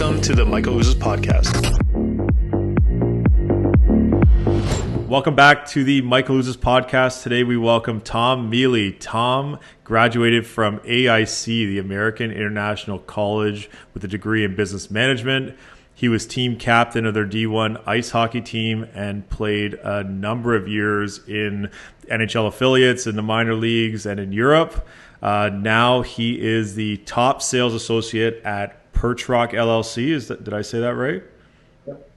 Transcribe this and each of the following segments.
Welcome to the Michael Ouzas podcast. Welcome back to the Michael Ouzas podcast. Today we welcome Tom Mele. Tom graduated from AIC, the American International College, with a degree in business management. He was team captain of their D1 ice hockey team and played a number of years in NHL affiliates, in the minor leagues, and in Europe. Now he is the top sales associate at Purch Rock LLC. Did I say that right? Yep.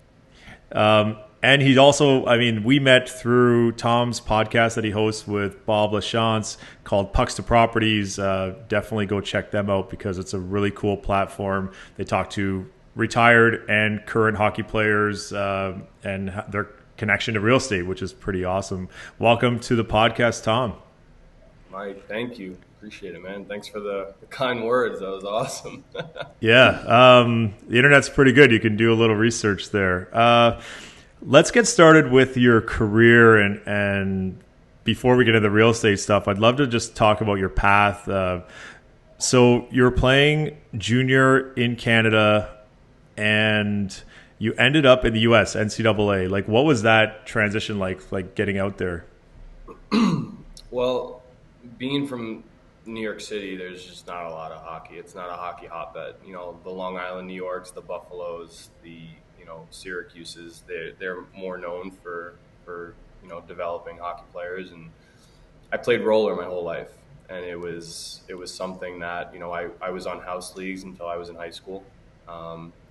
And he's also, we met through Tom's podcast that he hosts with Bob Lachance called Pucks to Properties. Definitely go check them out because it's a really cool platform. They talk to retired and current hockey players and their connection to real estate, which is pretty awesome. Welcome to the podcast, Tom. Mike, thank you. Appreciate it, man. Thanks for the kind words. That was awesome. Yeah. The internet's pretty good. You can do a little research there. Let's get started with your career. And before we get into the real estate stuff, I'd love to just talk about your path. So you're playing junior in Canada and you ended up in the US, NCAA. Like, what was that transition like getting out there? Well, being from New York City, there's just not a lot of hockey. It's not a hockey hotbed. You know, the Long Island New Yorks, the Buffaloes, the Syracuse's, they're more known for developing hockey players. And I played roller my whole life, and it was something that I was on house leagues until I was in high school.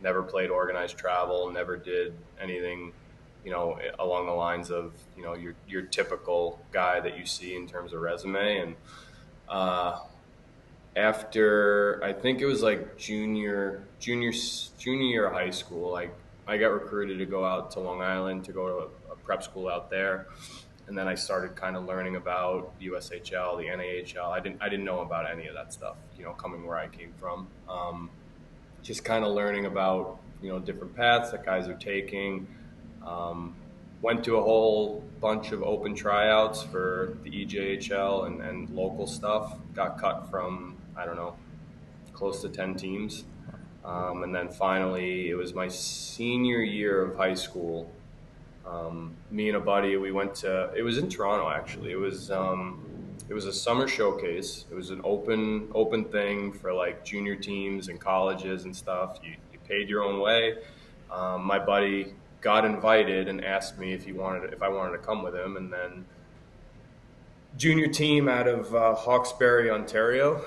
Never played organized travel, never did anything along the lines of your typical guy that you see in terms of resume. And after, I think it was like junior year of high school, I got recruited to go out to Long Island to go to a prep school out there. And then I started kind of learning about the USHL, the NAHL. I didn't know about any of that stuff, coming where I came from. Just kind of learning about, different paths that guys are taking. Went to a whole bunch of open tryouts for the EJHL and local stuff. Got cut from, close to 10 teams. And then finally, it was my senior year of high school. Me and a buddy, we went to, it was in Toronto actually. It was a summer showcase. It was an open thing for like junior teams and colleges and stuff. You paid your own way. My buddy got invited and asked me if I wanted to come with him. And then junior team out of Hawkesbury, Ontario,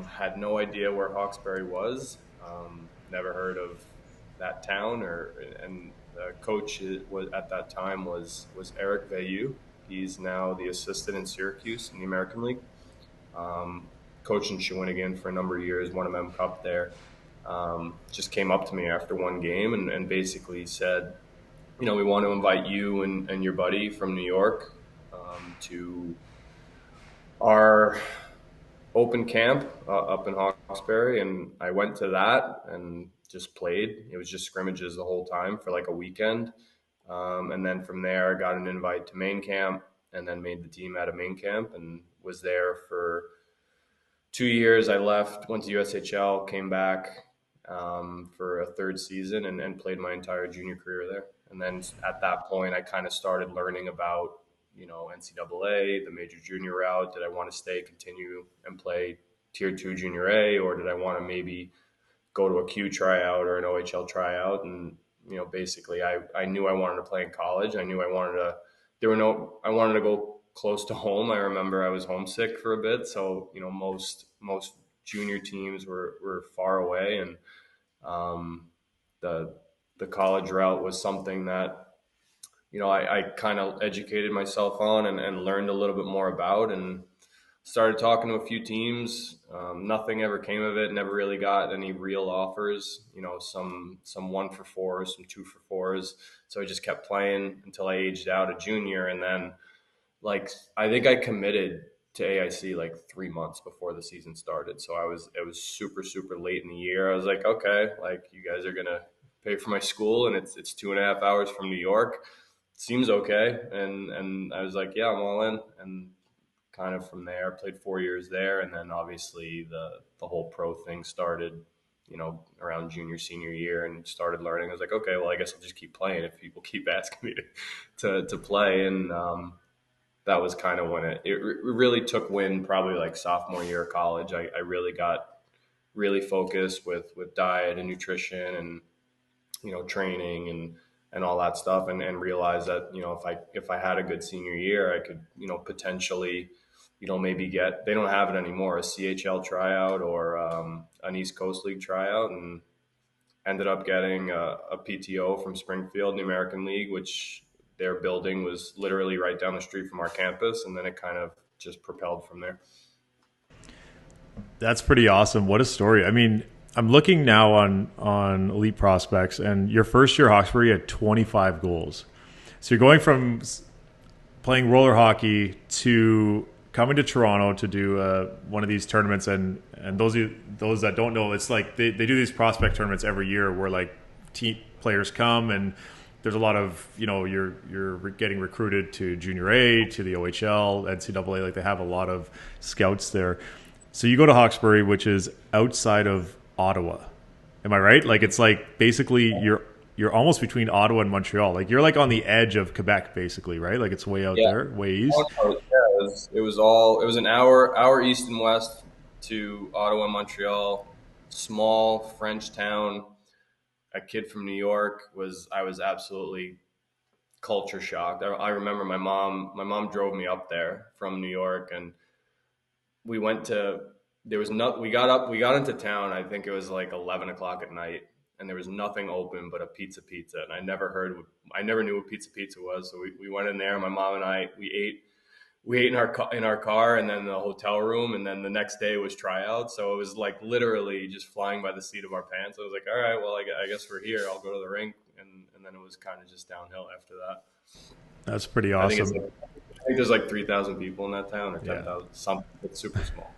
had no idea where Hawkesbury was. Never heard of that town, and the coach at that time was Eric Veilleux. He's now the assistant in Syracuse in the American League. Coached in Shawinigan for a number of years, won a Mem Cup there. Just came up to me after one game and basically said, we want to invite you and your buddy from New York to our open camp up in Hawkesbury. And I went to that and just played. It was just scrimmages the whole time for like a weekend. And then from there, I got an invite to main camp and then made the team out of main camp and was there for 2 years. I left, went to USHL, came back for a third season and played my entire junior career there. And then at that point, I kind of started learning about, NCAA, the major junior route. Did I want to continue and play tier 2 junior A, or did I want to maybe go to a Q tryout or an OHL tryout? And, basically I knew I wanted to play in college. I knew I wanted to go close to home. I remember I was homesick for a bit. So, most junior teams were far away, and the college route was something that I kind of educated myself on and learned a little bit more about, and started talking to a few teams. Nothing ever came of it. Never really got any real offers. Some 1 for 4s, some 2 for 4s. So I just kept playing until I aged out a junior, and then I think I committed to AIC 3 months before the season started. So it was super, super late in the year. I was like, okay, you guys are going to pay for my school and it's 2.5 hours from New York. Seems okay. And I was like, yeah, I'm all in. And kind of from there, played 4 years there. And then obviously the whole pro thing started, around junior, senior year and started learning. I was like, okay, well, I guess I'll just keep playing if people keep asking me to play. And that was kind of when it really took wind, probably like sophomore year of college. I really got really focused with diet and nutrition and, training and all that stuff, and realized that, if I had a good senior year, I could, potentially, maybe they don't have it anymore, a CHL tryout or an East Coast League tryout, and ended up getting a PTO from Springfield, the American League, which their building was literally right down the street from our campus. And then it kind of just propelled from there. That's pretty awesome. What a story. I mean, I'm looking now on Elite Prospects, and your first year Hawkesbury had 25 goals. So you're going from playing roller hockey to coming to Toronto to do one of these tournaments. And those that don't know, it's like they do these prospect tournaments every year where like team players come, and there's a lot of, you're getting recruited to junior A, to the OHL, NCAA. Like they have a lot of scouts there. So you go to Hawkesbury, which is outside of Ottawa. Am I right? Like it's like basically you're almost between Ottawa and Montreal. Like you're like on the edge of Quebec, basically, right? Like it's way out there, way east. It was an hour east and west to Ottawa, Montreal, small French town. A kid from New York. I was absolutely culture shocked. I remember my mom drove me up there from New York, and we got into town. I think it was like 11 o'clock at night, and there was nothing open but a pizza. And I never knew what pizza was. So we went in there, my mom and I, we ate in our car, and then the hotel room, and then the next day was tryouts. So it was like literally just flying by the seat of our pants. I was like, all right, well, I guess we're here. I'll go to the rink, and then it was kind of just downhill after that. That's pretty awesome. I think there's like 3,000 people in that town, or 10,000, something. It's super small.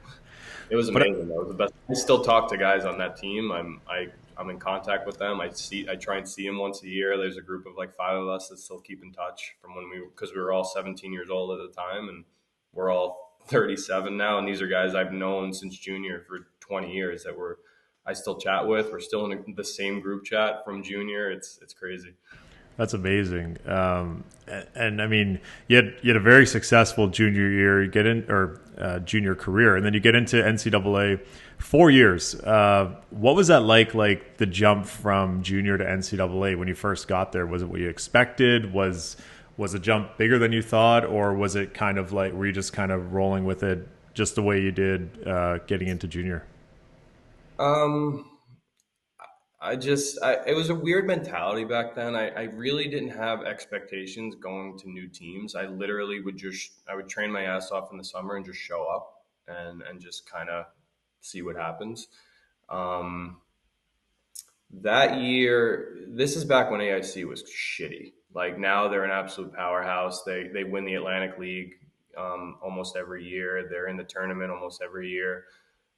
It was amazing. That was the best. I still talk to guys on that team. I'm in contact with them. I try and see them once a year. There's a group of like 5 of us that still keep in touch from because we were all 17 years old at the time, and we're all 37 now. And these are guys I've known since junior for 20 years I still chat with. We're still in the same group chat from junior. It's crazy. That's amazing. And I mean, you had a very successful junior year. You get in junior career, and then you get into NCAA. 4 years. What was that like the jump from junior to NCAA when you first got there? Was it what you expected? Was the jump bigger than you thought, or was it kind of like were you just kind of rolling with it just the way you did getting into junior? It was a weird mentality back then. I really didn't have expectations going to new teams. I literally I would train my ass off in the summer and just show up and just kind of see what happens. That year, this is back when AIC was shitty. Like now they're an absolute powerhouse. They win the Atlantic League almost every year. They're in the tournament almost every year.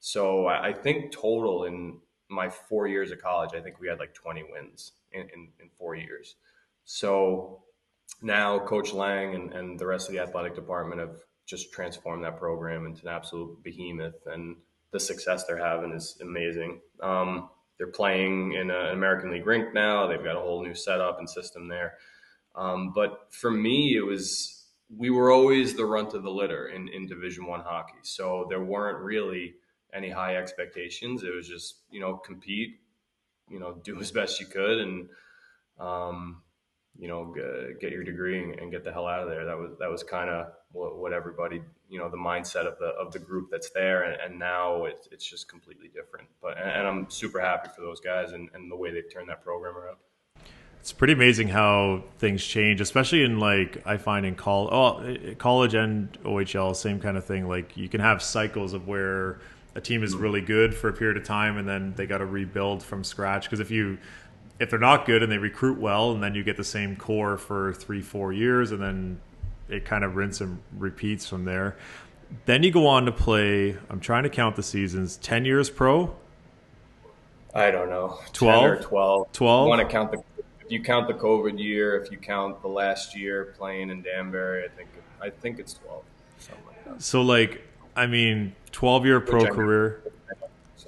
So I think total in my 4 years of college, I think we had like 20 wins in 4 years. So now Coach Lang and the rest of the athletic department have just transformed that program into an absolute behemoth, and the success they're having is amazing. They're playing in an American League rink now. They've got a whole new setup and system there. But for me, we were always the runt of the litter in Division I hockey. So there weren't really any high expectations. It was just, compete, do as best you could, and, get your degree and get the hell out of there. That was kind of what everybody, the mindset of the group that's there. And now it's just completely different. And I'm super happy for those guys and the way they've turned that program around. It's pretty amazing how things change, especially in I find in college and OHL, same kind of thing. Like you can have cycles of where a team is really good for a period of time, and then they got to rebuild from scratch. Because if they're not good and they recruit well, and then you get the same core for 3-4 years, and then it kind of rinse and repeats from there. Then you go on to play, I'm trying to count the seasons, 10 years pro? I don't know. 12 or 12. 12? You want to if you count the COVID year, if you count the last year playing in Danbury, I think it's 12. Something like that. So 12-year pro career.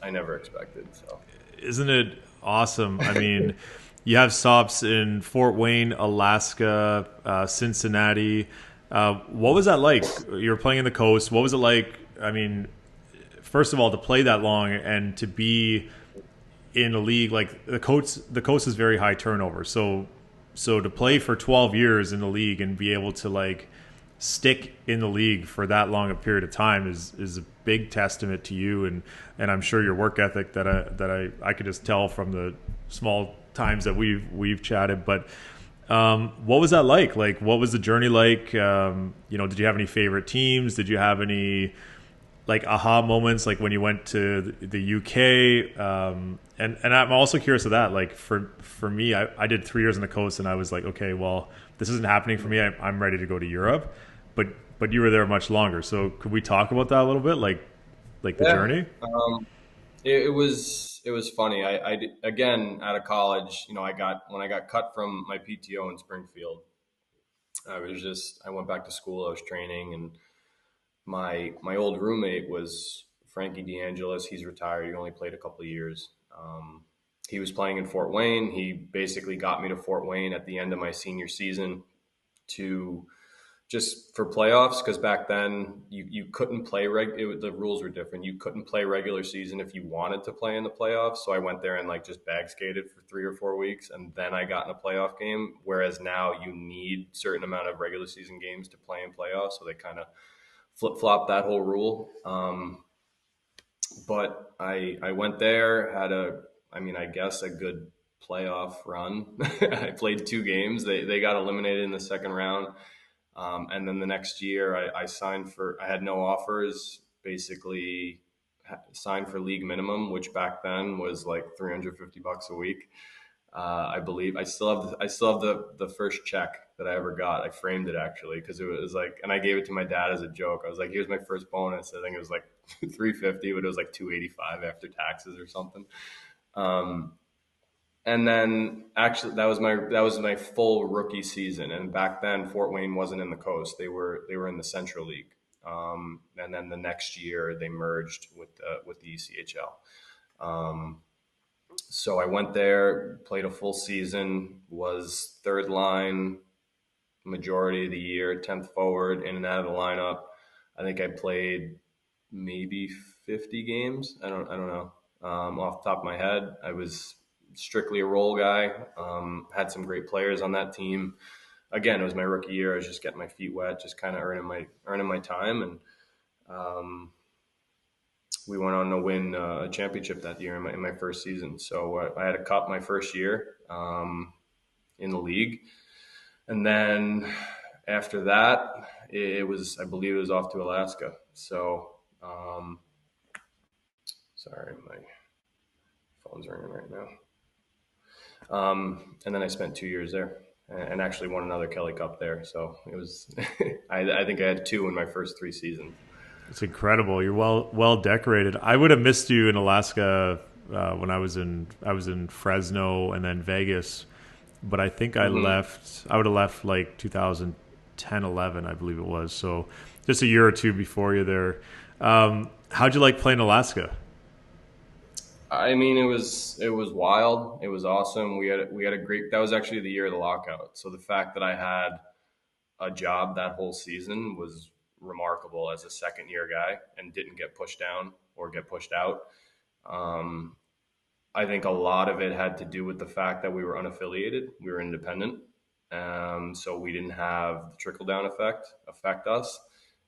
I never expected. So Isn't it awesome? I mean, you have stops in Fort Wayne, Alaska, Cincinnati. What was that like? You were playing in the coast. What was it like? I mean, first of all, to play that long and to be in a league like the coast is very high turnover. So to play for 12 years in the league and be able to like stick in the league for that long a period of time is a big testament to you and I'm sure your work ethic that I could just tell from the small times that we've chatted. But what was that like? Like, what was the journey like? Did you have any favorite teams? Did you have any like aha moments, like when you went to the UK? And I'm also curious of that. Like for me, I did 3 years on the coast, and I was like, okay, well, this isn't happening for me. I'm ready to go to Europe, but you were there much longer. So could we talk about that a little bit, like the journey? It was funny. Again, out of college, when I got cut from my PTO in Springfield, I went back to school. I was training, and my old roommate was Frankie DeAngelis. He's retired. He only played a couple of years. He was playing in Fort Wayne. He basically got me to Fort Wayne at the end of my senior season to just for playoffs, because back then you couldn't play the rules were different. You couldn't play regular season if you wanted to play in the playoffs. So I went there and like just bag skated for 3 or 4 weeks, and then I got in a playoff game. Whereas now you need certain amount of regular season games to play in playoffs, so they kind of flip flop that whole rule. But I went there, had I guess a good playoff run. I played 2 games. They got eliminated in the second round. And then the next year I signed I had no offers, basically signed for league minimum, which back then was like $350 a week. I believe I still have the first check that I ever got. I framed it actually, because it was like, and I gave it to my dad as a joke. I was like, here's my first bonus. I think it was like 350, but it was like 285 after taxes or something. And then actually that was my full rookie season. And back then Fort Wayne wasn't in the coast. They were in the Central League. And then the next year they merged with the ECHL. So I went there, played a full season, was third line majority of the year, 10th forward, in and out of the lineup. I think I played maybe 50 games. I don't know. Off the top of my head, I was strictly a role guy. Had some great players on that team. Again, it was my rookie year. I was just getting my feet wet, just kind of earning my time, and we went on to win a championship that year in my first season. So I had a cup my first year in the league, and then after that, I believe it was off to Alaska. So sorry, my phone's ringing right now. And then I spent 2 years there and actually won another Kelly Cup there. So it was, I think I had 2 in my first 3 seasons. It's incredible. You're well decorated. I would have missed you in Alaska when I was in Fresno and then Vegas, but I think I left. I would have left like 2010, 11, I believe it was. So just a year or two before you there. How'd you like playing Alaska? I mean, it was wild. It was awesome. We had a great. That was actually the year of the lockout. So the fact that I had a job that whole season was remarkable as a second year guy and didn't get pushed down or get pushed out. I think a lot of it had to do with the fact that we were unaffiliated, we were independent, so we didn't have the trickle down affect us,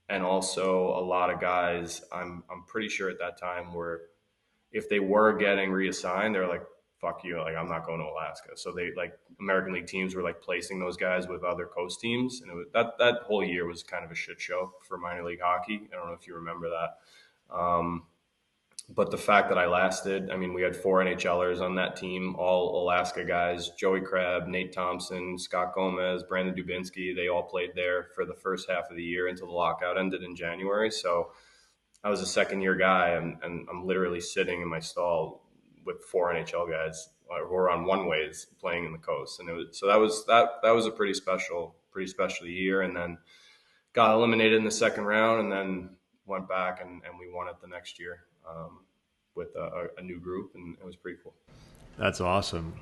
and also a lot of guys. I'm pretty sure at that time if they were getting reassigned, they're like, fuck you, like I'm not going to Alaska. So they like American League teams were like placing those guys with other coast teams, and that whole year was kind of a shit show for minor league hockey. I don't know if you remember that, but the fact that I lasted, I mean, we had 4 NHLers on that team, all Alaska guys: Joey Crabb, Nate Thompson, Scott Gomez, Brandon Dubinsky. They all played there for the first half of the year until the lockout ended in January. So I was a second year guy, and I'm literally sitting in my stall with 4 NHL guys who were on one ways playing in the coast. And that was a pretty special year. And then got eliminated in the second round, and then went back and we won it the next year with a new group, and it was pretty cool. That's awesome.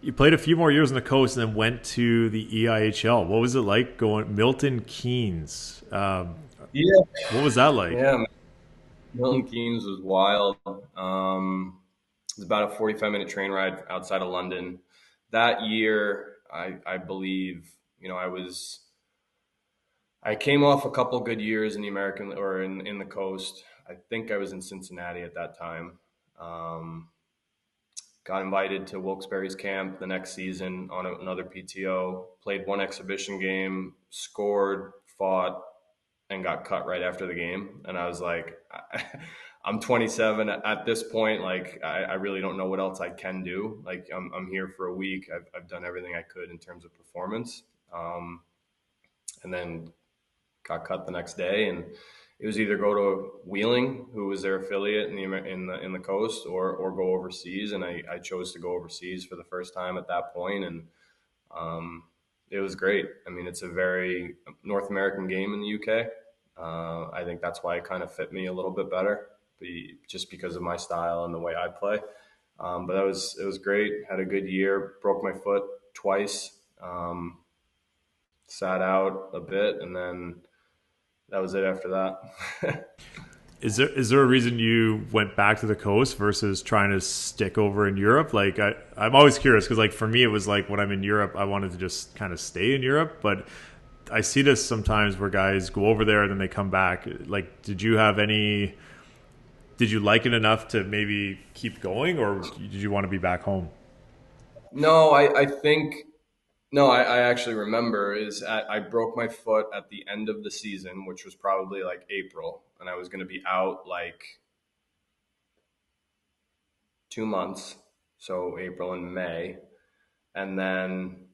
You played a few more years on the coast and then went to the EIHL. What was it like going Milton Keynes? Yeah, What was that like? yeah. Milton Keynes was wild. It was about a 45-minute train ride outside of London. That year, I believe, I came off a couple good years in the American or in the coast. I think I was in Cincinnati at that time. Um, got invited to Wilkes-Barre's camp the next season on another PTO. Played one exhibition game, scored, fought, and got cut right after the game. And I was like, I'm 27 at this point. Like, I really don't know what else I can do. Like, I'm here for a week. I've done everything I could in terms of performance. And then got cut the next day. And it was either go to Wheeling, who was their affiliate in the coast, or go overseas. And I chose to go overseas for the first time at that point. And um, it was great. I mean, it's a very North American game in the UK. I think that's why it kind of fit me a little bit better, just because of my style and the way I play. But it was great. Had a good year. Broke my foot twice. Sat out a bit, and then that was it after that. Is there a reason you went back to the coast versus trying to stick over in Europe? Like I'm always curious because like for me it was like when I'm in Europe I wanted to just kind of stay in Europe, but I see this sometimes where guys go over there and then they come back. Like did you like it enough to maybe keep going or did you want to be back home? No, I think no, I actually remember I broke my foot at the end of the season, which was probably like April, and I was going to be out like 2 months, so April and May, and then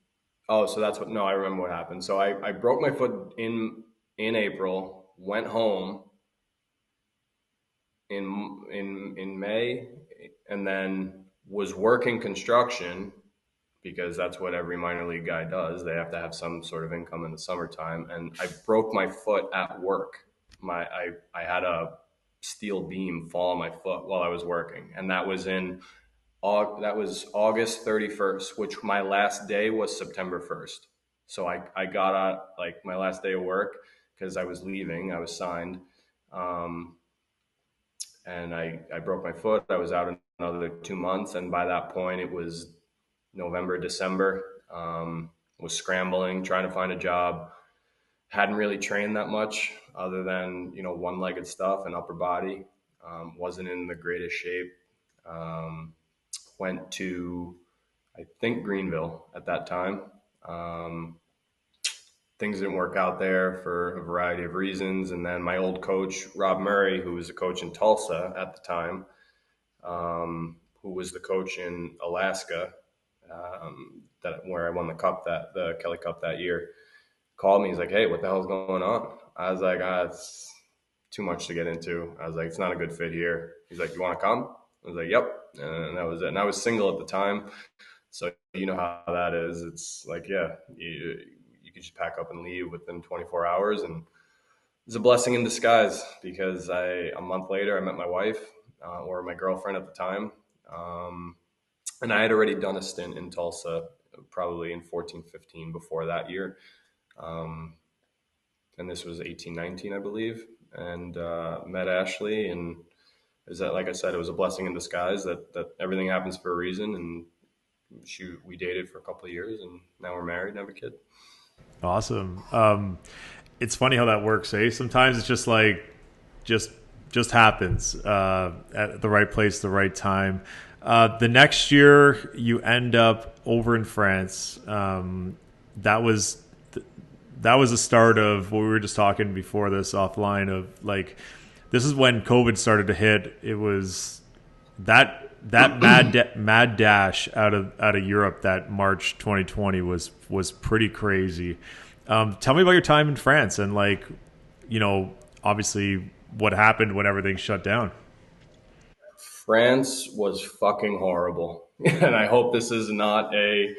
so that's what no, I remember what happened. So I broke my foot in April, went home in May, and then was working construction because that's what every minor league guy does. They have to have some sort of income in the summertime. And I broke my foot at work. I had a steel beam fall on my foot while I was working, and that was August 31st, which my last day was September 1st. So I got out like my last day of work because I was leaving. I was signed. Um, and I broke my foot. I was out another 2 months. And by that point, it was November, December. Was scrambling, trying to find a job. Hadn't really trained that much other than, one-legged stuff and upper body. Wasn't in the greatest shape. Went to, I think, Greenville at that time. Um, Things didn't work out there for a variety of reasons. And then my old coach, Rob Murray, who was a coach in Tulsa at the time, who was the coach in Alaska, where I won the Kelly Cup that year, called me. He's like, "Hey, what the hell's going on?" I was like, "It's too much to get into." I was like, "It's not a good fit here." He's like, "You want to come?" I was like, "Yep," and that was it. And I was single at the time, so you know how that is. It's like, yeah, you could just pack up and leave within 24 hours, and it's a blessing in disguise because a month later I met my wife, or my girlfriend at the time. Um, and I had already done a stint in Tulsa probably in 14, 15 before that year. Um, and this was 18, 19, I believe, and met Ashley. And is that, like I said, it was a blessing in disguise that everything happens for a reason. And we dated for a couple of years, and now we're married and have a kid. Awesome. It's funny how that works, eh? Sometimes it's just like just just happens at the right place, the right time. The next year, you end up over in France. That was that was the start of what we were just talking before this offline of like this is when COVID started to hit. It was that mad dash out of Europe that March 2020 was pretty crazy. Tell me about your time in France and like obviously what happened when everything shut down. France was fucking horrible. And I hope this is not a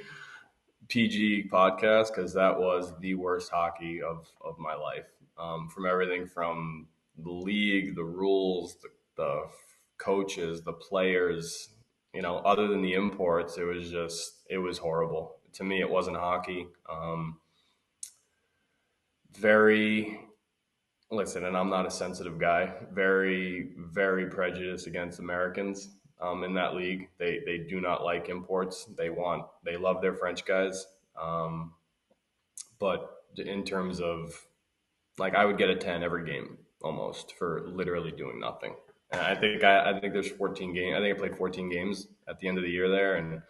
PG podcast because that was the worst hockey of my life. From everything from the league, the rules, the coaches, the players. other than the imports, it was horrible. To me, it wasn't hockey. Very, listen, and I'm not a sensitive guy, very, very prejudiced against Americans in that league. They do not like imports. They love their French guys. But in terms of, like, I would get a 10 every game almost for literally doing nothing. And I think there's 14 games. I think I played 14 games at the end of the year there, and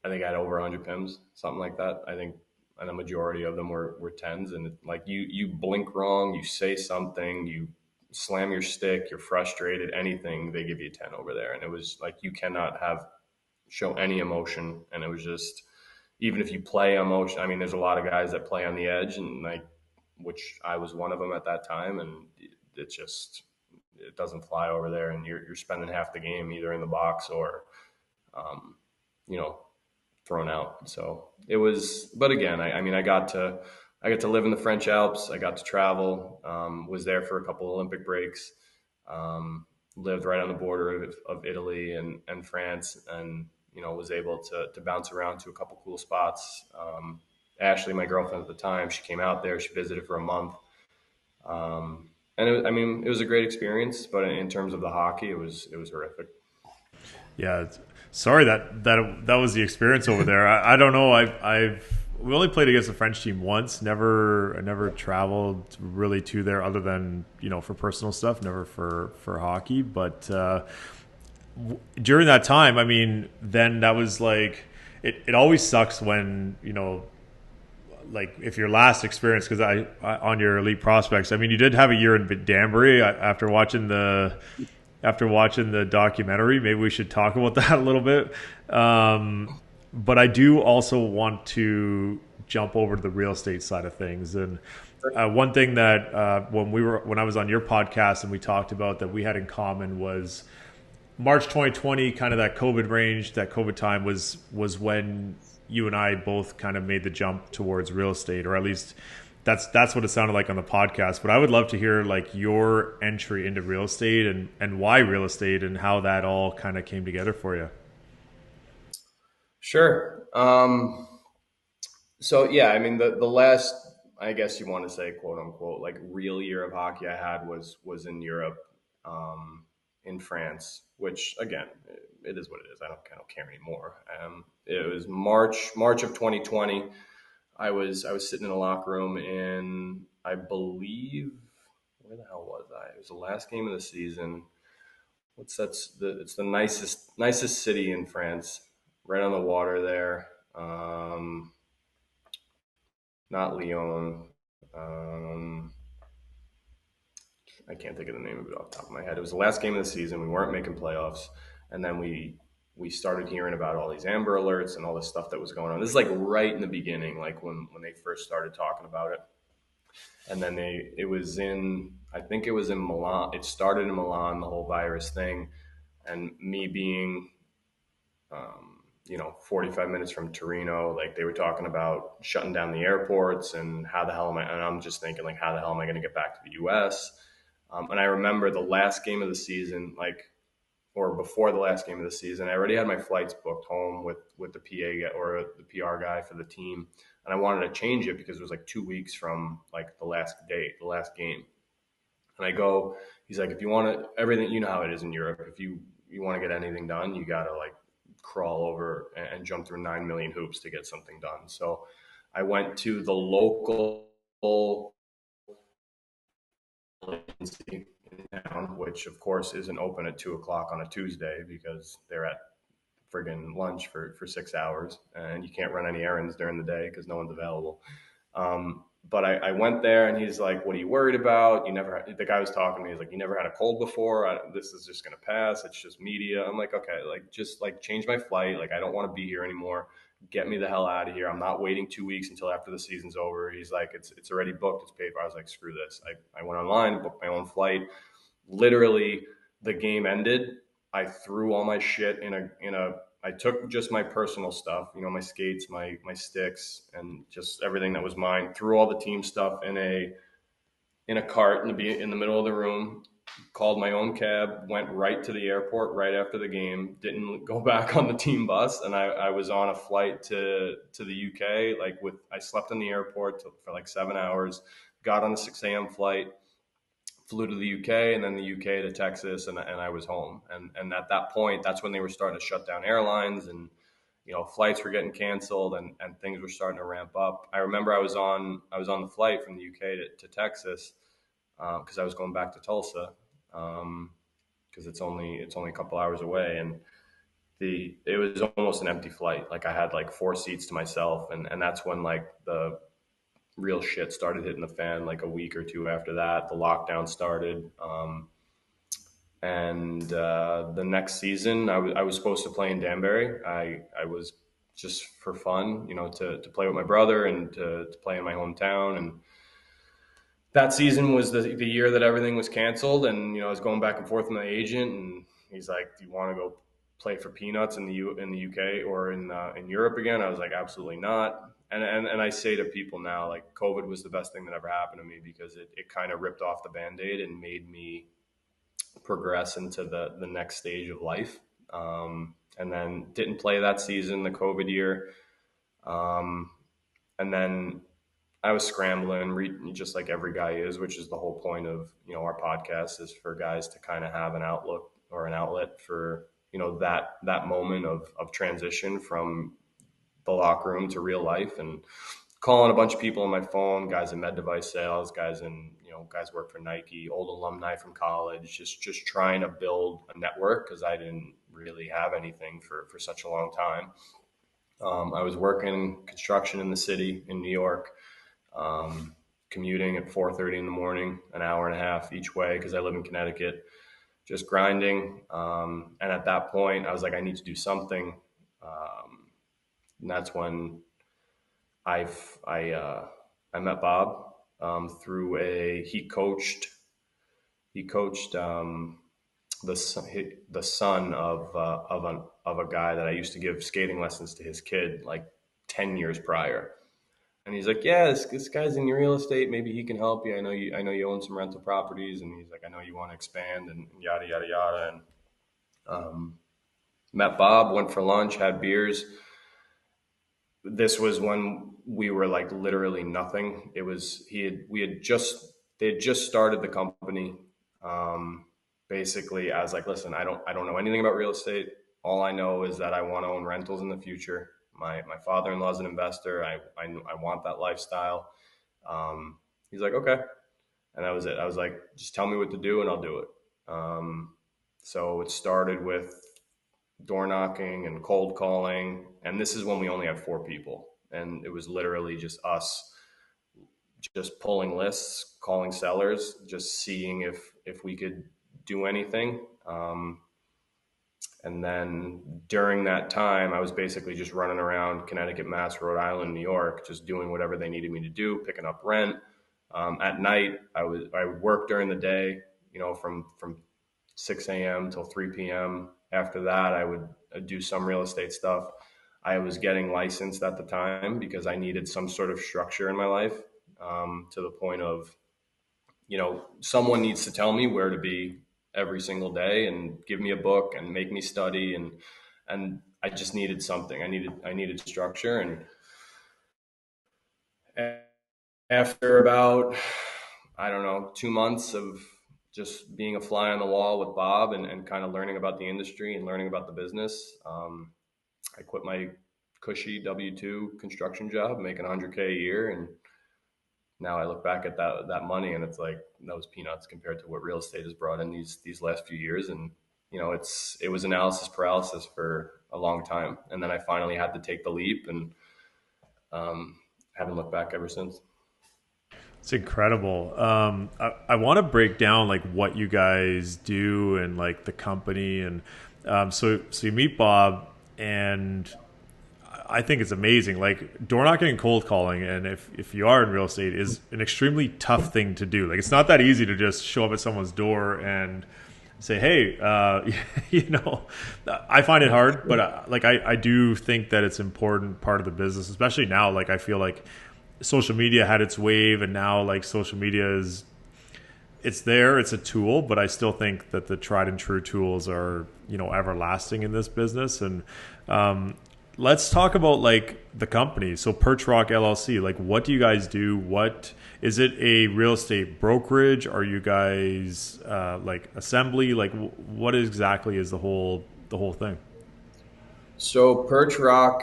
I think I had over 100 PIMs, something like that. I think, and the majority of them were tens. And like you blink wrong, you say something, you slam your stick, you're frustrated, anything, they give you a 10 over there. And it was like you cannot show any emotion. And it was just, even if you play emotion, I mean, there's a lot of guys that play on the edge, and like, which I was one of them at that time, and it doesn't fly over there, and you're spending half the game either in the box or, you know, thrown out. So it was, but again, I mean, I got to live in the French Alps. I got to travel, was there for a couple Olympic breaks, lived right on the border of Italy and France, and, was able to bounce around to a couple cool spots. Ashley, my girlfriend at the time, she came out there, she visited for a month. And it was a great experience, but in terms of the hockey, it was horrific. Yeah, sorry that was the experience over there. I don't know. We only played against the French team once. I never traveled really to there, other than for personal stuff. Never for hockey. But during that time, I mean, then that was like it always sucks when like if your last experience, because I on your elite prospects, I mean, you did have a year in Danbury after watching the documentary. Maybe we should talk about that a little bit. But I do also want to jump over to the real estate side of things. And one thing that when I was on your podcast and we talked about that we had in common was March 2020, kind of that COVID range, that COVID time was when you and I both kind of made the jump towards real estate, or at least that's what it sounded like on the podcast. But I would love to hear like your entry into real estate and why real estate and how that all kind of came together for you. Sure. So yeah, I mean, the last, I guess you want to say, quote unquote, like real year of hockey I had was in Europe, in France, which again, it is what it is. I don't care anymore. It was March of 2020. I was sitting in a locker room in, I believe, where the hell was I? It was the last game of the season. It's the nicest city in France, right on the water there. Not Lyon. I can't think of the name of it off the top of my head. It was the last game of the season. We weren't making playoffs, and then we started hearing about all these Amber Alerts and all this stuff that was going on. This is like right in the beginning, like when they first started talking about it. And then I think it was in Milan. It started in Milan, the whole virus thing, and me being, 45 minutes from Torino, like they were talking about shutting down the airports and and I'm just thinking like, how the hell am I going to get back to the US? And I remember the last game of the season, or before the last game of the season, I already had my flights booked home with the PA or the PR guy for the team. And I wanted to change it because it was like 2 weeks from like the last game. And I go, he's like, if you want to, everything, you know how it is in Europe. If you want to get anything done, you got to like crawl over and jump through 9 million hoops to get something done. So I went to the local agency in town, which of course isn't open at 2:00 on a Tuesday because they're at friggin' lunch for 6 hours, and you can't run any errands during the day because no one's available. But I went there, and he's like, what are you worried about? The guy was talking to me. He's like, you never had a cold before. This is just going to pass. It's just media. I'm like, okay, like just like change my flight. Like, I don't want to be here anymore. Get me the hell out of here. I'm not waiting 2 weeks until after the season's over. He's like, it's already booked. It's paid for. I was like, screw this. I went online, booked my own flight. Literally, the game ended. I threw all my shit I took just my personal stuff, my skates, my sticks, and just everything that was mine. Threw all the team stuff in a cart in the middle of the room. called my own cab, went right to the airport right after the game, didn't go back on the team bus. And I was on a flight to the UK. I slept in the airport for like 7 hours, got on a 6 a.m. flight, flew to the UK, and then the UK to Texas, and I was home. And at that point, that's when they were starting to shut down airlines, and flights were getting canceled, and things were starting to ramp up. I remember I was on the flight from the UK to Texas because I was going back to Tulsa because it's only a couple hours away, and it was almost an empty flight. Like I had like 4 seats to myself, and that's when like the real shit started hitting the fan. Like a week or two after that, the lockdown started. And the next season, I was supposed to play in Danbury. I was just for fun, to play with my brother and to play in my hometown. And that season was the year that everything was canceled. And, I was going back and forth with my agent, and he's like, "Do you want to go play for peanuts in the UK or in Europe again?" I was like, "Absolutely not." And I say to people now, like, COVID was the best thing that ever happened to me because it kind of ripped off the Band-Aid and made me progress into the next stage of life. And then didn't play that season, the COVID year. And then I was scrambling, just like every guy is, which is the whole point of, our podcast, is for guys to kind of have an outlook or an outlet for, that moment of transition from the locker room to real life, and calling a bunch of people on my phone, guys in med device sales, guys work for Nike, old alumni from college, just trying to build a network because I didn't really have anything for such a long time. I was working construction in the city in New York, commuting at 4:30 in the morning, an hour and a half each way because I live in Connecticut, just grinding. And at that point, I was like, I need to do something. And that's when I met Bob through he coached the son of a guy that I used to give skating lessons to his kid like 10 years prior. And he's like, "Yeah, this guy's in real estate. Maybe he can help you. I know you own some rental properties." And he's like, "I know you want to expand," and yada yada yada. And met Bob, went for lunch, had beers. This was when we were like literally nothing. They had just started the company, basically as like, "Listen, I don't know anything about real estate. All I know is that I want to own rentals in the future. My father-in-law is an investor. I want that lifestyle." He's like, "Okay." And that was it. I was like, "Just tell me what to do and I'll do it." So it started with door knocking and cold calling. And this is when we only had 4 people. And it was literally just us, just pulling lists, calling sellers, just seeing if we could do anything. And then during that time, I was basically just running around Connecticut, Mass, Rhode Island, New York, just doing whatever they needed me to do, picking up rent. At night, I would work during the day, from 6 a.m. till 3 p.m. After that, I would do some real estate stuff. I was getting licensed at the time because I needed some sort of structure in my life, to the point of, someone needs to tell me where to be every single day and give me a book and make me study. And I just needed something. I needed structure. And after about, I don't know, 2 months of just being a fly on the wall with Bob and kind of learning about the industry and learning about the business, I quit my cushy W-2 construction job, making $100K a year. And now I look back at that money and it's like, that was peanuts compared to what real estate has brought in these last few years. And, it was analysis paralysis for a long time. And then I finally had to take the leap, and haven't looked back ever since. It's incredible. I want to break down like what you guys do and like the company. And so you meet Bob, and I think it's amazing. Like door knocking and cold calling, and if you are in real estate, is an extremely tough thing to do. Like it's not that easy to just show up at someone's door and say, "Hey, I find it hard," but I do think that it's an important part of the business, especially now. Like I feel like social media had its wave, and now like social media it's there, it's a tool, but I still think that the tried and true tools are, everlasting in this business. And let's talk about like the company. So Purch Rock LLC, like what do you guys do? What is it, a real estate brokerage? Are you guys like assembly? Like what exactly is the whole thing? So Purch Rock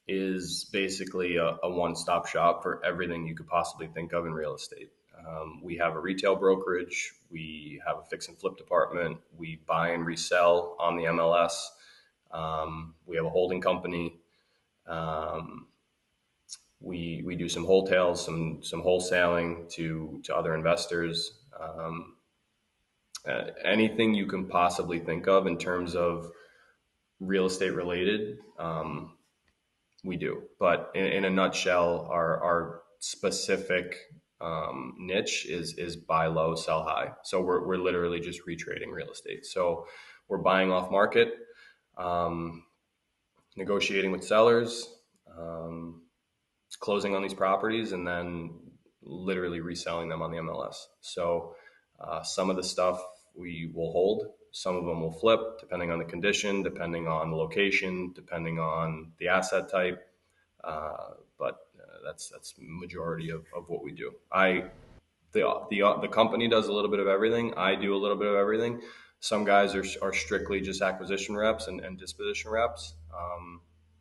is basically a one-stop shop for everything you could possibly think of in real estate. We have a retail brokerage. We have a fix and flip department. We buy and resell on the MLS. We have a holding company. We do some wholesales, some wholesaling to other investors. Anything you can possibly think of in terms of real estate related, we do. But in a nutshell, our specific niche is buy low, sell high. So we're literally just retrading real estate. So we're buying off market, negotiating with sellers, closing on these properties, and then literally reselling them on the MLS. So some of the stuff we will hold, some of them will flip, depending on the condition, depending on the location, depending on the asset type. But that's majority of what we do. The company does a little bit of everything. I do a little bit of everything. Some guys are strictly just acquisition reps and disposition reps.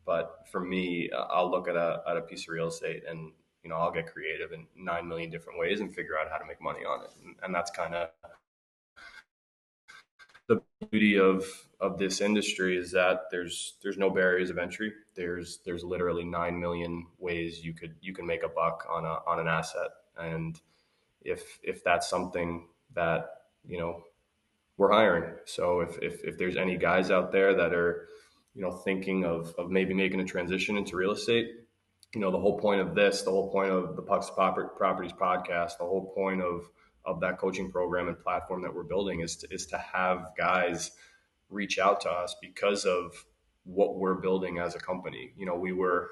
But for me, I'll look at a piece of real estate and, I'll get creative in 9 million different ways and figure out how to make money on it. And that's kind of the beauty of this industry, is that there's no barriers of entry. There's literally 9 million ways you can make a buck on an asset. And if that's something that, we're hiring. So if there's any guys out there that are, thinking of maybe making a transition into real estate, the whole point of this, the whole point of the Pucks Properties podcast, the whole point of that coaching program and platform that we're building is to have guys reach out to us because of what we're building as a company. We were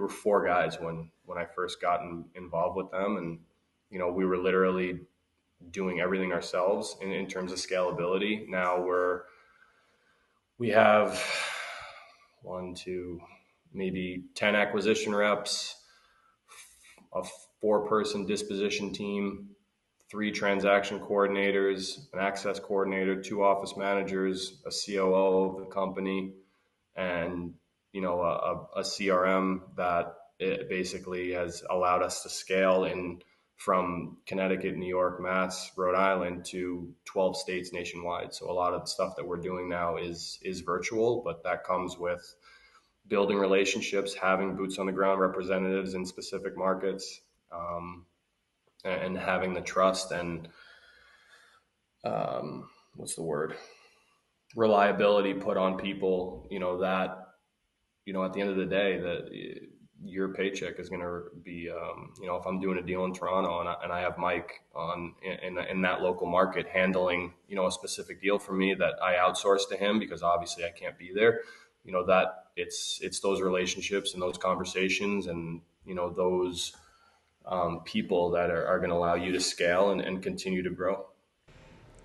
4 guys when I first got involved with them, and we were literally doing everything ourselves in terms of scalability. Now we have 1, 2, maybe 10 acquisition reps, a 4-person disposition team, 3 transaction coordinators, an access coordinator, 2 office managers, a COO of the company, and a CRM that it basically has allowed us to scale from Connecticut, New York, Mass, Rhode Island to 12 states nationwide. So a lot of the stuff that we're doing now is virtual, but that comes with building relationships, having boots on the ground representatives in specific markets, and having the trust and reliability put on people, that, at the end of the day, that your paycheck is going to be, if I'm doing a deal in Toronto and I have Mike in that local market handling, a specific deal for me that I outsource to him because obviously I can't be there, that it's those relationships and those conversations and, those people that are going to allow you to scale and continue to grow.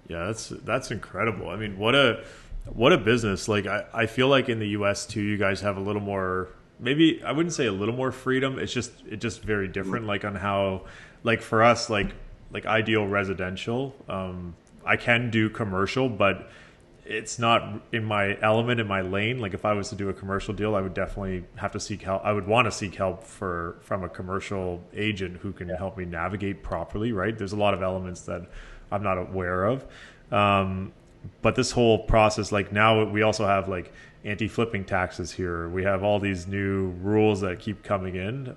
Yeah, that's incredible. I mean, what a business. Like I feel like in the US too, you guys have a little more, maybe I wouldn't say a little more freedom. It's just very different. Like on how, like for us, like ideal residential, I can do commercial, but it's not in my element, in my lane. Like if I was to do a commercial deal, I would definitely have to seek help. I would want to seek help from a commercial agent who can help me navigate properly, right? There's a lot of elements that I'm not aware of. But this whole process, like now we also have like anti-flipping taxes here. We have all these new rules that keep coming in.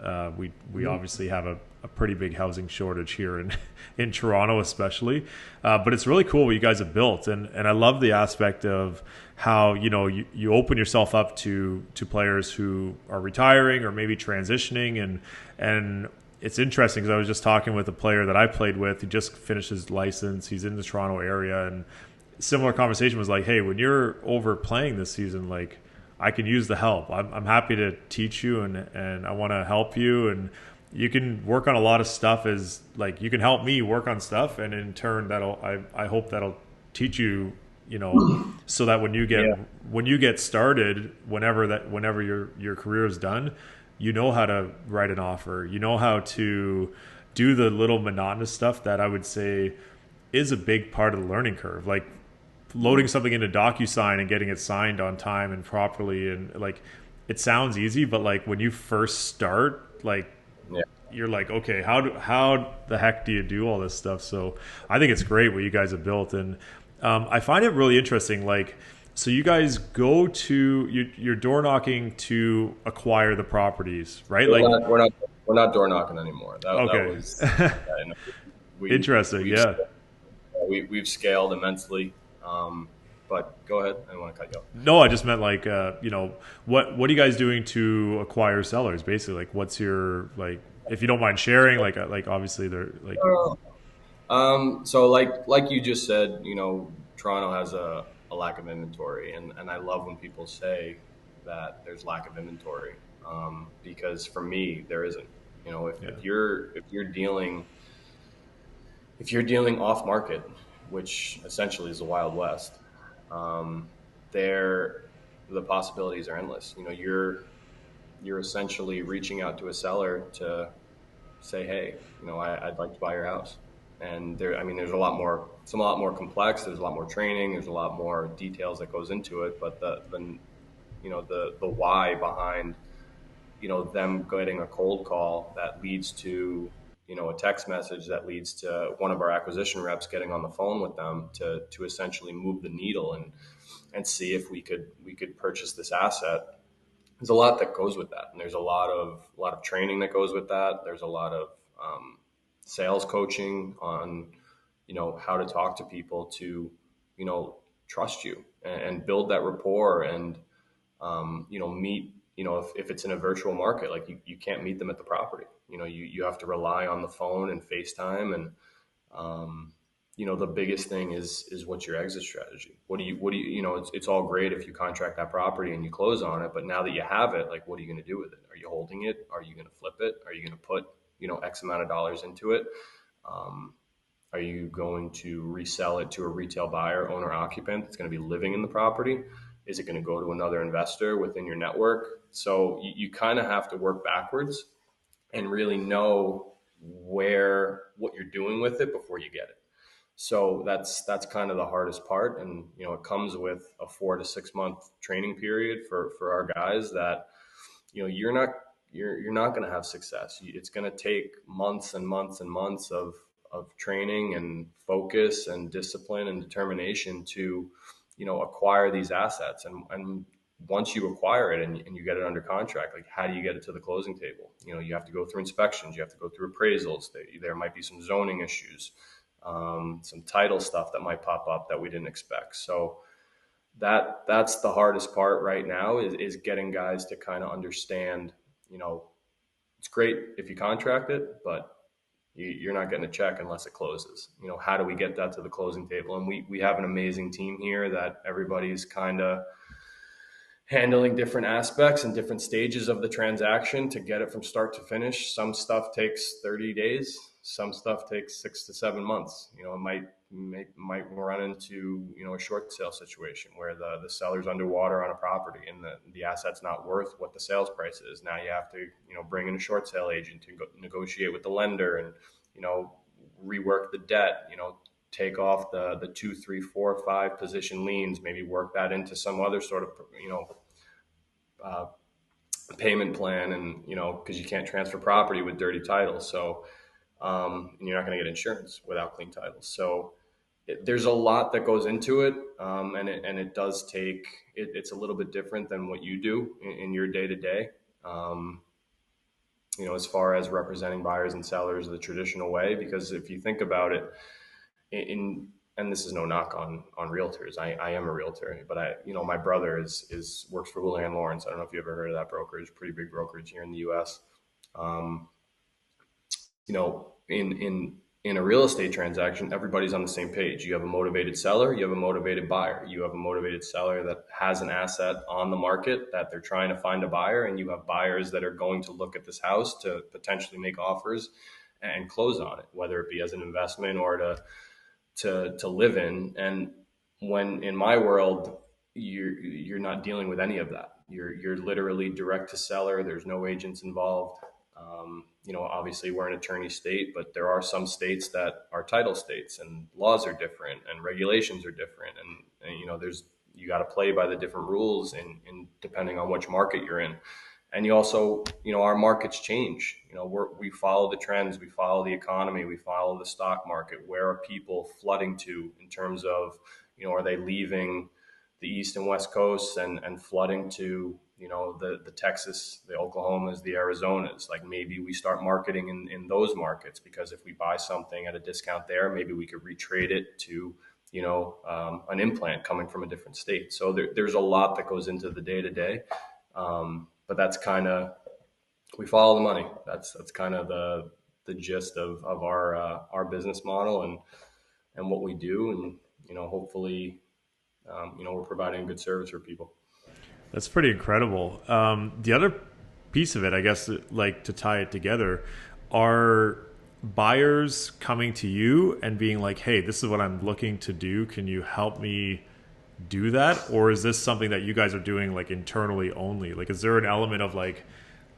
We obviously have a pretty big housing shortage here in Toronto especially. But it's really cool what you guys have built. And I love the aspect of how, you open yourself up to players who are retiring or maybe transitioning. And it's interesting because I was just talking with a player that I played with. He just finished his license. He's in the Toronto area, and similar conversation was like, hey, when you're over playing this season, like I can use the help. I'm happy to teach you and I want to help you. you can work on a lot of stuff as like you can help me work on stuff, and in turn I hope that'll teach you, so that Yeah. when you get started, whenever your career is done, you know how to write an offer, you know how to do the little monotonous stuff that I would say is a big part of the learning curve, like loading something into DocuSign and getting it signed on time and properly. And like, it sounds easy, but like when you first start, like Yeah. you're like, okay, how the heck do you do all this stuff? So I think it's great what you guys have built. And I find it really interesting. Like, so you guys go to, you're door knocking to acquire the properties, right? Like, We're not door knocking anymore. That okay. was, you know, Interesting. we've Yeah. we've scaled immensely. But go ahead. I don't want to cut you off. No, I just meant like, what are you guys doing to acquire sellers? Basically, like, what's your, like, if you don't mind sharing, like obviously they're like, So like you just said, Toronto has a lack of inventory, and I love when people say that there's lack of inventory, because for me there isn't. yeah, If you're dealing off market, which essentially is the Wild West, um, there the possibilities are endless. You're essentially reaching out to a seller to say, hey, I'd like to buy your house. And there, I mean, there's a lot more. It's a lot more complex. There's a lot more training. There's a lot more details that goes into it. But the why behind them getting a cold call that leads to a text message that leads to one of our acquisition reps getting on the phone with them to essentially move the needle and see if we could purchase this asset. There's a lot that goes with that, and there's a lot of training that goes with that. There's a lot of sales coaching on how to talk to people to trust you and build that rapport and meet, if it's in a virtual market, like you can't meet them at the property. You have to rely on the phone and FaceTime. And, the biggest thing is what's your exit strategy? It's all great if you contract that property and you close on it, but now that you have it, like, what are you going to do with it? Are you holding it? Are you going to flip it? Are you going to put, X amount of dollars into it? Um, are you going to resell it to a retail buyer, owner occupant that's going to be living in the property? Is it going to go to another investor within your network? So you kind of have to work backwards and really know what you're doing with it before you get it. So that's kind of the hardest part. And, it comes with a 4 to 6 month training period for our guys that, you're not going to have success. It's going to take months and months and months of training and focus and discipline and determination to, acquire these assets. And once you acquire it and you get it under contract, like, how do you get it to the closing table? You have to go through inspections, you have to go through appraisals. There might be some zoning issues, some title stuff that might pop up that we didn't expect. So that's the hardest part right now is getting guys to kind of understand, it's great if you contract it, but you're not getting a check unless it closes. How do we get that to the closing table? And we have an amazing team here that everybody's kind of handling different aspects and different stages of the transaction to get it from start to finish. Some stuff takes 30 days. Some stuff takes 6 to 7 months. It might run into, a short sale situation where the seller's underwater on a property and the asset's not worth what the sales price is. Now you have to, bring in a short sale agent to negotiate with the lender and, rework the debt, take off the 2, 3, 4, 5 position liens, maybe work that into some other sort of, uh, payment plan. And, because you can't transfer property with dirty titles. So, and you're not going to get insurance without clean titles. So there's a lot that goes into it. And it does take, it's a little bit different than what you do in your day to day. As far as representing buyers and sellers the traditional way, because if you think about it, and this is no knock on realtors. I am a realtor, but my brother is works for Houlihan Lawrence. I don't know if you ever heard of that brokerage, pretty big brokerage here in the U.S. Um, in a real estate transaction, everybody's on the same page. You have a motivated seller, you have a motivated buyer, you have a motivated seller that has an asset on the market that they're trying to find a buyer, and you have buyers that are going to look at this house to potentially make offers and close on it, whether it be as an investment or to live in. And when in my world, you're not dealing with any of that. You're literally direct to seller. There's no agents involved. Obviously we're an attorney state, but there are some states that are title states, and laws are different and regulations are different. And you got to play by the different rules in depending on which market you're in. And you also, our markets change. We follow the trends, we follow the economy, we follow the stock market. Where are people flooding to in terms of, are they leaving the East and West Coasts and flooding to, the Texas, the Oklahomas, the Arizonas? Like maybe we start marketing in those markets, because if we buy something at a discount there, maybe we could retrade it to, an implant coming from a different state. So there's a lot that goes into the day to day. But that's kind of, we follow the money. That's kind of the gist of our business model and what we do. And, hopefully, we're providing a good service for people. That's pretty incredible. The other piece of it, I guess, like to tie it together, are buyers coming to you and being like, hey, this is what I'm looking to do. Can you help me do that? Or is this something that you guys are doing like internally only? Like, is there an element of like,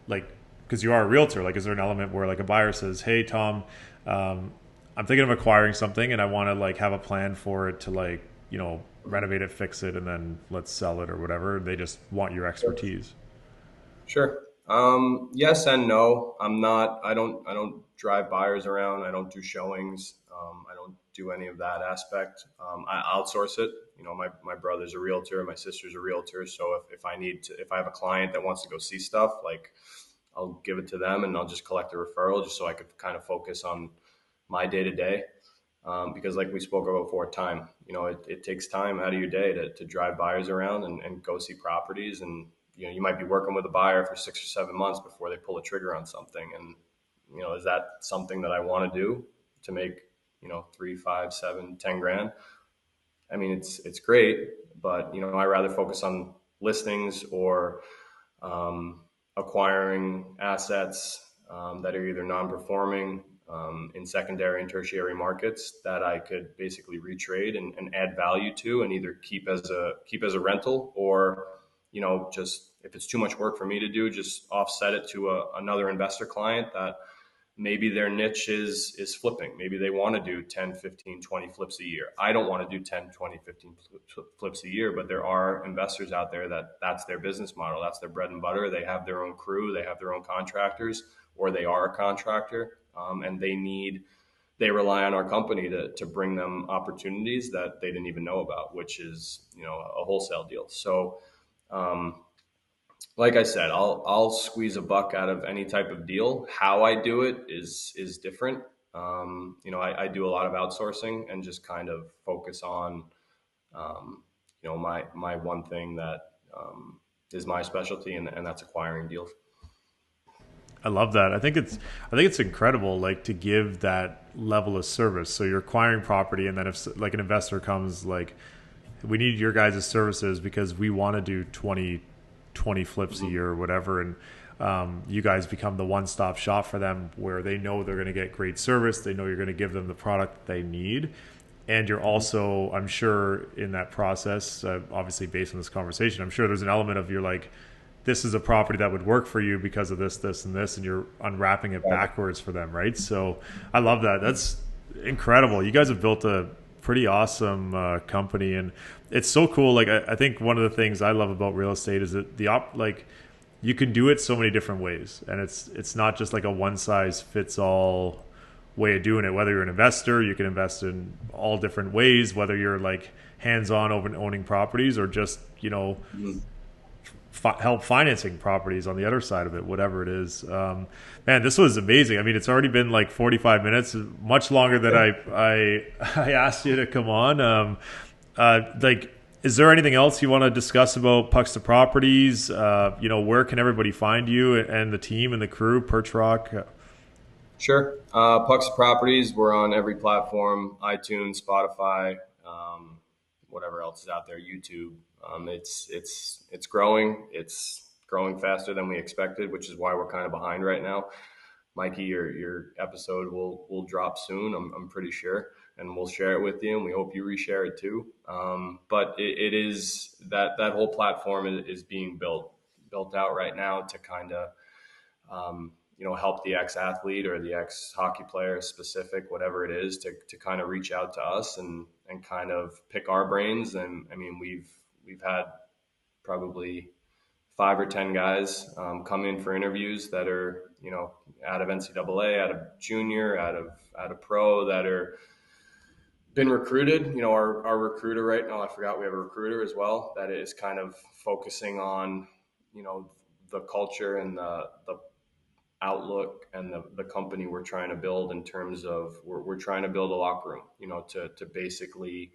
because you are a realtor, like, is there an element where like a buyer says, hey, Tom, I'm thinking of acquiring something and I want to like have a plan for it to like, renovate it, fix it, and then let's sell it or whatever. They just want your expertise. Sure. Yes and no. I don't drive buyers around. I don't do showings. I don't do any of that aspect. I outsource it. My brother's a realtor, my sister's a realtor. So if I have a client that wants to go see stuff, like I'll give it to them and I'll just collect a referral just so I could kind of focus on my day to day. Because like we spoke about before, time, it takes time out of your day to drive buyers around and go see properties. And, you might be working with a buyer for 6 or 7 months before they pull a trigger on something. And, is that something that I want to do to make, 3, 5, 7, 10 grand? I mean, it's great, but, I rather focus on listings or, acquiring assets, that are either non-performing, in secondary and tertiary markets that I could basically retrade and add value to, and either keep as a rental, or, just if it's too much work for me to do, just offset it to another investor client that maybe their niche is flipping. Maybe they want to do 10, 15, 20 flips a year. I don't want to do 10, 20, 15 flips a year, but there are investors out there that's their business model. That's their bread and butter. They have their own crew, they have their own contractors, or they are a contractor. And they rely on our company to bring them opportunities that they didn't even know about, which is, a wholesale deal. So, like I said, I'll squeeze a buck out of any type of deal. How I do it is different. I do a lot of outsourcing and just kind of focus on, my one thing that is my specialty, and that's acquiring deals. I love that. I think it's incredible, like, to give that level of service. So you're acquiring property, and then if like an investor comes, like, we need your guys' services because we want to do 20 flips a year or whatever, and you guys become the one-stop shop for them, where they know they're going to get great service. They know you're going to give them the product they need. And you're also, I'm sure, in that process, obviously based on this conversation, I'm sure there's an element of, you're like, this is a property that would work for you because of this, this, and this, and you're unwrapping it backwards for them, right? So I love that. That's incredible. You guys have built a pretty awesome company, and it's so cool. Like, I think one of the things I love about real estate is that like, you can do it so many different ways, and it's not just like a one size fits all way of doing it. Whether you're an investor, you can invest in all different ways, whether you're like hands-on over owning properties, or just, help financing properties on the other side of it, whatever it is. Man, this was amazing. I mean, it's already been like 45 minutes, much longer than I asked you to come on. Like, is there anything else you want to discuss about Pucks to Properties? Where can everybody find you and the team and the crew, Purch Rock? Sure. Pucks to Properties, we're on every platform: iTunes, Spotify, whatever else is out there, YouTube. It's growing. It's growing faster than we expected, which is why we're kind of behind right now. Mikey, your episode will drop soon. I'm pretty sure, and we'll share it with you, and we hope you reshare it too. But it is that whole platform is being built out right now to kind of help the ex-athlete or the ex-hockey player specific, whatever it is, to kind of reach out to us and kind of pick our brains. And I mean, we've had probably 5 or 10 guys come in for interviews that are, out of NCAA, out of junior, out of pro, that are been recruited. Our recruiter right now, I forgot we have a recruiter as well that is kind of focusing on, the culture and the outlook and the company we're trying to build in terms of we're trying to build a locker room, to basically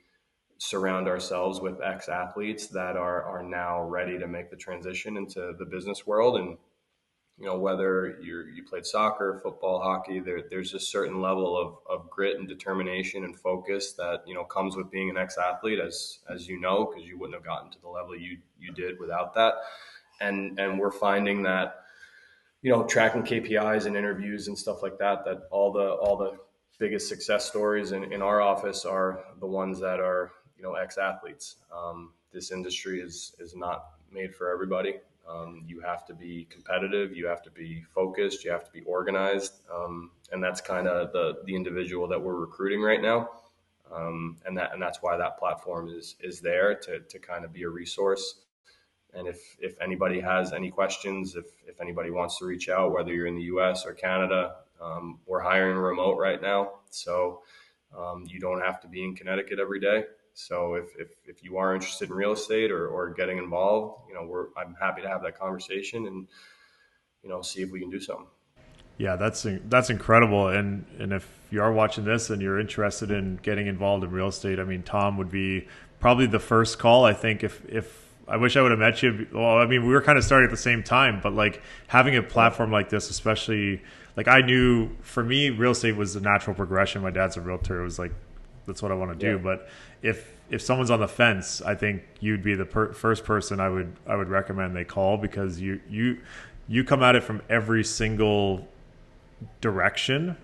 surround ourselves with ex-athletes that are now ready to make the transition into the business world. And, whether you played soccer, football, hockey, there's a certain level of grit and determination and focus that, comes with being an ex-athlete, as because you wouldn't have gotten to the level you did without that. And we're finding that, tracking KPIs and interviews and stuff like that all the biggest success stories in our office are the ones that are, ex-athletes. This industry is not made for everybody. You have to be competitive, you have to be focused, you have to be organized. And that's kind of the individual that we're recruiting right now. And that's why that platform is there to kind of be a resource. And if anybody has any questions, if anybody wants to reach out, whether you're in the US or Canada, we're hiring remote right now. So you don't have to be in Connecticut every day. So if you are interested in real estate or getting involved, I'm happy to have that conversation and, see if we can do something. Yeah, that's incredible. And if you are watching this and you're interested in getting involved in real estate, I mean, Tom would be probably the first call. I think if I wish I would have met you. Well, I mean, we were kind of starting at the same time, but like having a platform like this, especially like I knew for me, real estate was a natural progression. My dad's a realtor. It was like, that's what I want to do. Yeah. But if someone's on the fence, I think you'd be the first person I would recommend they call, because you come at it from every single direction,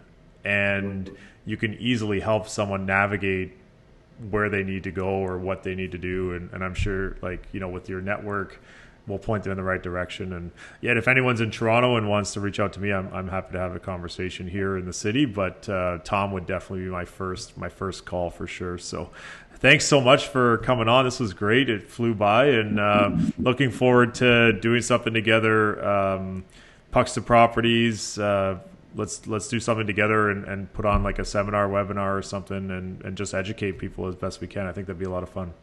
and you can easily help someone navigate where they need to go or what they need to do. And I'm sure, like, with your network, we'll point them in the right direction. And yet, if anyone's in Toronto and wants to reach out to me, I'm happy to have a conversation here in the city. But Tom would definitely be my first call for sure. So thanks so much for coming on. This was great. It flew by, and looking forward to doing something together. Pucks to Properties. Let's do something together and put on like a seminar, webinar or something, and just educate people as best we can. I think that'd be a lot of fun.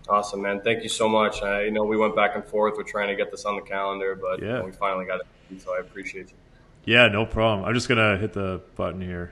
Awesome, man. Thank you so much. I know we went back and forth. We're trying to get this on the calendar, but we finally got it. So I appreciate you. Yeah, no problem. I'm just going to hit the button here.